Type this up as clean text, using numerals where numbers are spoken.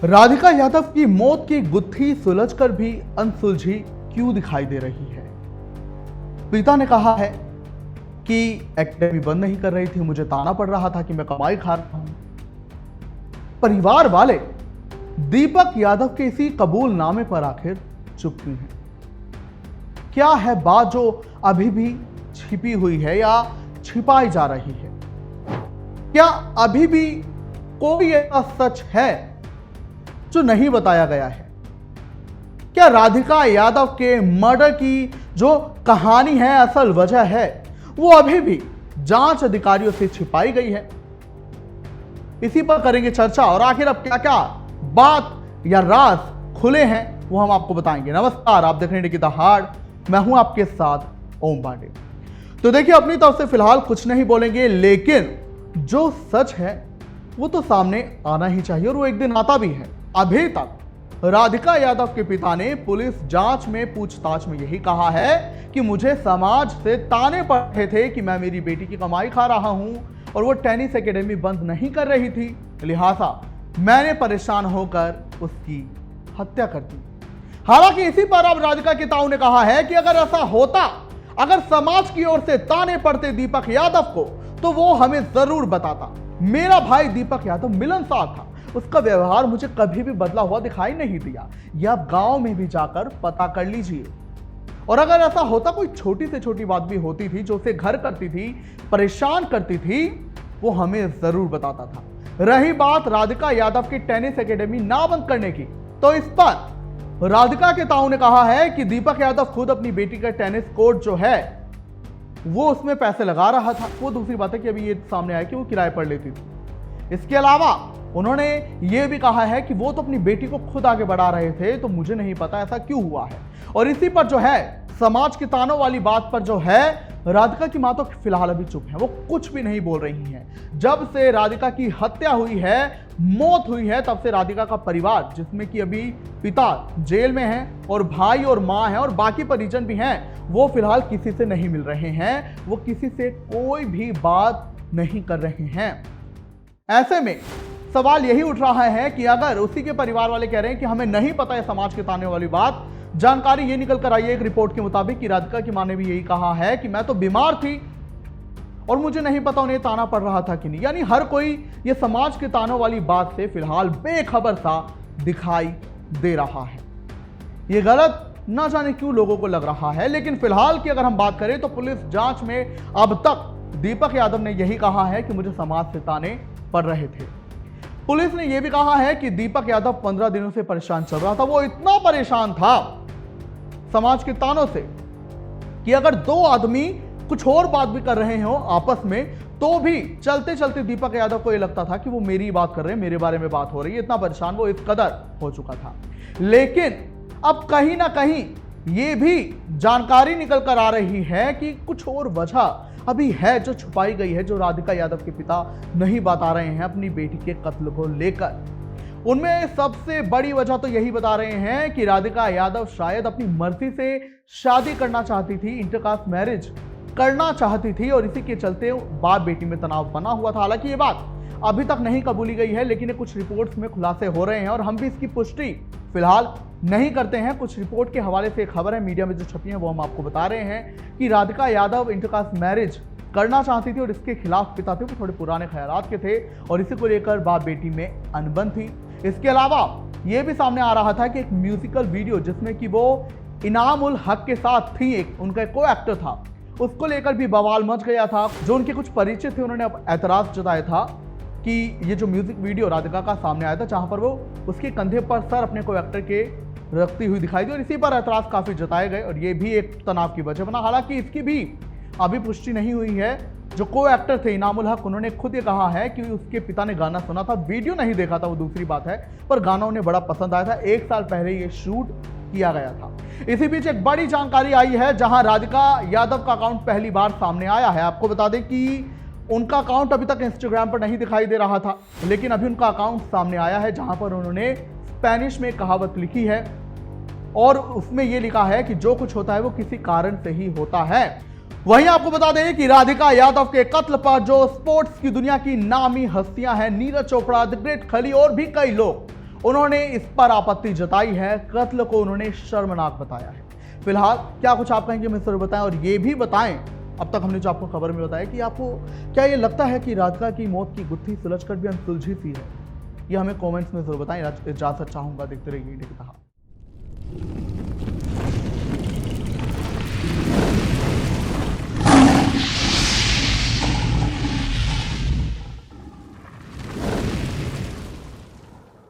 राधिका यादव की मौत की गुत्थी सुलझकर भी अनसुलझी क्यों दिखाई दे रही है। पिता ने कहा है कि एकेडमी बंद नहीं कर रही थी, मुझे ताना पड़ रहा था कि मैं कमाई खा रहा हूं। परिवार वाले दीपक यादव के इसी कबूलनामे पर आखिर चुप क्यों हैं? क्या है बात जो अभी भी छिपी हुई है या छिपाई जा रही है? क्या अभी भी कोई ऐसा सच है जो नहीं बताया गया है? क्या राधिका यादव के मर्डर की जो कहानी है, असल वजह है, वो अभी भी जांच अधिकारियों से छिपाई गई है? इसी पर करेंगे चर्चा और आखिर अब क्या क्या बात या राज खुले हैं वो हम आपको बताएंगे। नमस्कार, आप देख रहे हैं द हार्ड, मैं हूं आपके साथ ओम पांडे। तो देखिए, अपनी तरफ से फिलहाल कुछ नहीं बोलेंगे, लेकिन जो सच है वो तो सामने आना ही चाहिए और वो एक दिन आता भी है। अभी तक राधिका यादव के पिता ने पुलिस जांच में पूछताछ में यही कहा है कि मुझे समाज से ताने पड़ रहे थे कि मैं मेरी बेटी की कमाई खा रहा हूं और वो टेनिस एकेडमी बंद नहीं कर रही थी, लिहाजा मैंने परेशान होकर उसकी हत्या कर दी। हालांकि इसी पर अब राधिका के ताऊ ने कहा है कि अगर ऐसा होता, अगर समाज की ओर से ताने पड़ते दीपक यादव को, तो वो हमें जरूर बताता। मेरा भाई दीपक यादव मिलनसार था, उसका व्यवहार मुझे कभी भी बदला हुआ दिखाई नहीं दिया। यह आप गांव में भी जाकर पता कर लीजिए। और अगर ऐसा होता, कोई छोटी से छोटी बात भी होती थी जो उसे घर करती थी, परेशान करती थी, वो हमें जरूर बताता था। रही बात राधिका यादव की टेनिस एकेडमी ना बंद करने की, तो इस पर राधिका के ताऊ ने कहा है कि दीपक यादव खुद अपनी बेटी का टेनिस कोर्ट जो है वो उसमें पैसे लगा रहा था। वो दूसरी बात है कि अभी ये सामने आया कि वो किराए पर लेती थी। इसके अलावा उन्होंने ये भी कहा है कि वो तो अपनी बेटी को खुद आगे बढ़ा रहे थे, तो मुझे नहीं पता ऐसा क्यों हुआ है। और इसी पर जो है समाज के तानों वाली बात पर जो है राधिका की मां तो फिलहाल अभी चुप है, वो कुछ भी नहीं बोल रही हैं। जब से राधिका की हत्या हुई है, मौत हुई है, तब से राधिका का परिवार, जिसमें कि अभी पिता जेल में हैं और भाई और मां हैं और बाकी परिजन भी हैं, वो फिलहाल किसी से नहीं मिल रहे हैं, वो किसी से कोई भी बात नहीं कर रहे हैं। ऐसे में सवाल यही उठ रहा है कि अगर उसी के परिवार वाले कह रहे हैं कि हमें नहीं पता है समाज के ताने वाली बात, जानकारी ये निकल कर आई है एक रिपोर्ट के मुताबिक कि राधिका की मां ने भी यही कहा है कि मैं तो बीमार थी और मुझे नहीं पता उन्हें ताना पड़ रहा था कि नहीं। यानी हर कोई ये समाज के तानों वाली बात से फिलहाल बेखबर सा दिखाई दे रहा है। ये गलत ना जाने क्यों लोगों को लग रहा है, लेकिन फिलहाल की अगर हम बात करें तो पुलिस जांच में अब तक दीपक यादव ने यही कहा है कि मुझे समाज से ताने पड़ रहे थे। पुलिस ने यह भी कहा है कि दीपक यादव 15 दिनों से परेशान चल रहा था। वो इतना परेशान था समाज के तानों से कि अगर दो आदमी कुछ और बात भी कर रहे हो आपस में, तो भी चलते चलते दीपक यादव को यह लगता था कि वो मेरी बात कर रहे हैं, मेरे बारे में बात हो रही है। इतना परेशान वो इस कदर हो चुका था। लेकिन अब कहीं ना कहीं ये भी जानकारी निकल कर आ रही है कि कुछ और वजह अभी है जो छुपाई गई है, जो राधिका यादव के पिता नहीं बता रहे हैं अपनी बेटी के कत्ल को लेकर। उनमें सबसे बड़ी वजह तो यही बता रहे हैं कि राधिका यादव शायद अपनी मर्जी से शादी करना चाहती थी, इंटरकास्ट मैरिज करना चाहती थी और इसी के चलते बाप बेटी में तनाव बना हुआ था। हालांकि ये बात अभी तक नहीं कबूली गई है, लेकिन कुछ रिपोर्ट्स में खुलासे हो रहे हैं और हम भी इसकी पुष्टि फिलहाल नहीं करते हैं। कुछ रिपोर्ट के हवाले से एक खबर है मीडिया में जो छपी है वो हम आपको बता रहे हैं कि राधिका यादव इंटरकास्ट मैरिज करना चाहती थी और इसके खिलाफ पिता थे वो थोड़े पुराने ख्यालात के थे और इसी को लेकर बाप बेटी में अनबन थी। इसके अलावा यह भी सामने आ रहा था कि एक म्यूजिकल वीडियो जिसमें कि वो इनाम उल हक के साथ थी, एक उनका को एक्टर था, उसको लेकर भी बवाल मच गया था। जो उनके कुछ परिचित थे उन्होंने अब ऐतराज जताया था कि ये जो म्यूजिक वीडियो राधिका का सामने आया था, जहां पर वो उसके कंधे पर सर अपने को एक्टर के रखती हुई दिखाई दी और इसी पर ऐतराज काफी जताए गए और ये भी एक तनाव की वजह बना। हालांकि इसकी भी अभी पुष्टि नहीं हुई है। जो को एक्टर थे इनामुल हक, उन्होंने खुद ये कहा है कि उसके पिता ने गाना सुना था, वीडियो नहीं देखा था, वो दूसरी बात है, पर गाना उन्हें बड़ा पसंद आया था। 1 साल पहले ये शूट किया गया था। इसी बीच एक बड़ी जानकारी आई है जहां राधिका यादव का अकाउंट पहली बार सामने आया है। आपको बता दें कि उनका अकाउंट अभी तक इंस्टाग्राम पर नहीं दिखाई दे रहा था, लेकिन अभी उनका अकाउंट सामने आया है जहां पर उन्होंने स्पेनिश में कहावत लिखी है और उसमें यह लिखा है कि जो कुछ होता है वो किसी कारण से ही होता है। वहीं आपको बता दें कि राधिका यादव के कत्ल पर जो स्पोर्ट्स की दुनिया की नामी हस्तियां हैं, नीरज चोपड़ा, द ग्रेट खली और भी कई लोग, उन्होंने इस पर आपत्ति जताई है। कत्ल को उन्होंने शर्मनाक बताया है। फिलहाल क्या कुछ आप कहेंगे, हमें जरूर बताएं और ये भी बताएं, अब तक हमने जो आपको खबर में बताया कि आपको क्या ये लगता है कि राधिका की मौत की गुत्थी सुलझकर भी अनसुलझी सी है? ये हमें कमेंट्स में जरूर बताएं। इजाजत चाहूंगा, देखते रहिए इंडिया की तरह।